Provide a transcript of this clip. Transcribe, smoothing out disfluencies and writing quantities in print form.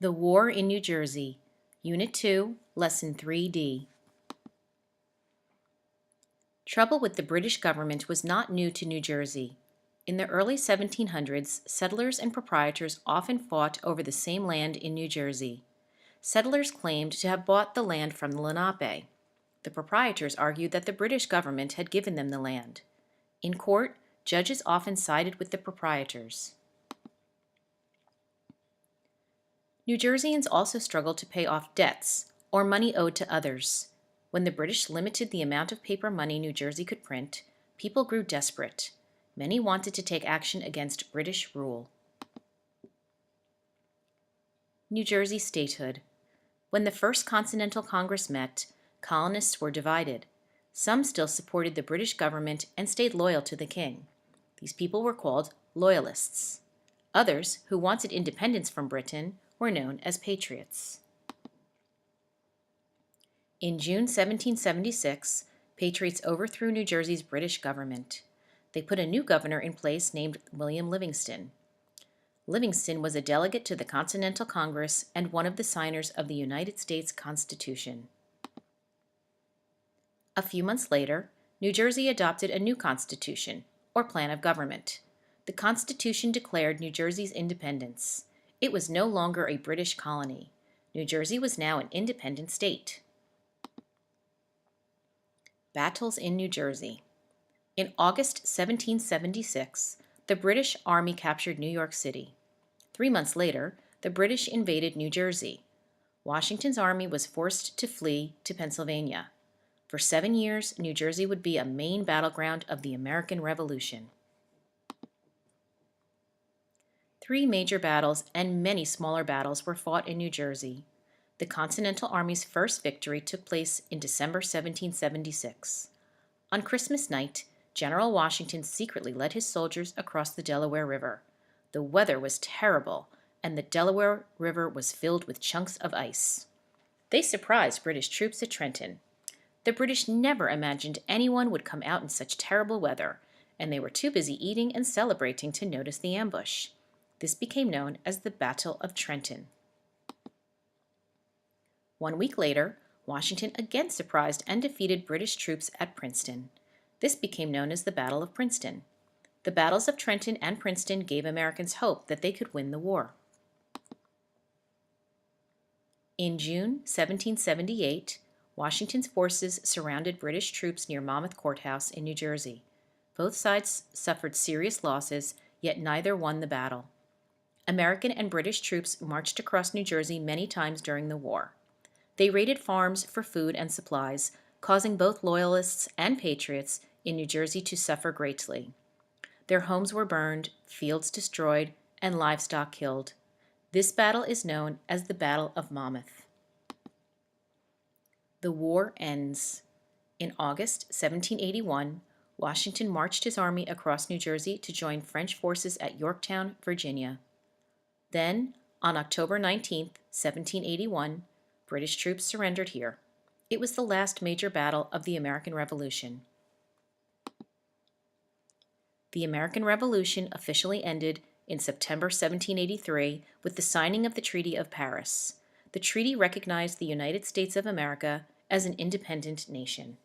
The War in New Jersey, Unit 2, Lesson 3D. Trouble with the British government was not new to New Jersey. In the early 1700s, settlers and proprietors often fought over the same land in New Jersey. Settlers claimed to have bought the land from the Lenape. The proprietors argued that the British government had given them the land. In court, judges often sided with the proprietors. New Jerseyans also struggled to pay off debts, or money owed to others. When the British limited the amount of paper money New Jersey could print, people grew desperate. Many wanted to take action against British rule. New Jersey statehood. When the First Continental Congress met, colonists were divided. Some still supported the British government and stayed loyal to the king. These people were called Loyalists. Others, who wanted independence from Britain, were known as Patriots. In June 1776, Patriots overthrew New Jersey's British government. They put a new governor in place named William Livingston. Livingston was a delegate to the Continental Congress and one of the signers of the United States Constitution. A few months later, New Jersey adopted a new constitution, or plan of government. The Constitution declared New Jersey's independence. It was no longer a British colony. New Jersey was now an independent state. Battles in New Jersey. In August 1776, the British Army captured New York City. 3 months later, the British invaded New Jersey. Washington's army was forced to flee to Pennsylvania. For 7 years, New Jersey would be a main battleground of the American Revolution. 3 major battles and many smaller battles were fought in New Jersey. The Continental Army's first victory took place in December 1776. On Christmas night, General Washington secretly led his soldiers across the Delaware River. The weather was terrible, and the Delaware River was filled with chunks of ice. They surprised British troops at Trenton. The British never imagined anyone would come out in such terrible weather, and they were too busy eating and celebrating to notice the ambush. This became known as the Battle of Trenton. 1 week later, Washington again surprised and defeated British troops at Princeton. This became known as the Battle of Princeton. The battles of Trenton and Princeton gave Americans hope that they could win the war. In June 1778, Washington's forces surrounded British troops near Monmouth Courthouse in New Jersey. Both sides suffered serious losses, yet neither won the battle. American and British troops marched across New Jersey many times during the war. They raided farms for food and supplies, causing both Loyalists and Patriots in New Jersey to suffer greatly. Their homes were burned, fields destroyed, and livestock killed. This battle is known as the Battle of Monmouth. The war ends. In August 1781, Washington marched his army across New Jersey to join French forces at Yorktown, Virginia. Then, on October 19, 1781, British troops surrendered here. It was the last major battle of the American Revolution. The American Revolution officially ended in September 1783 with the signing of the Treaty of Paris. The treaty recognized the United States of America as an independent nation.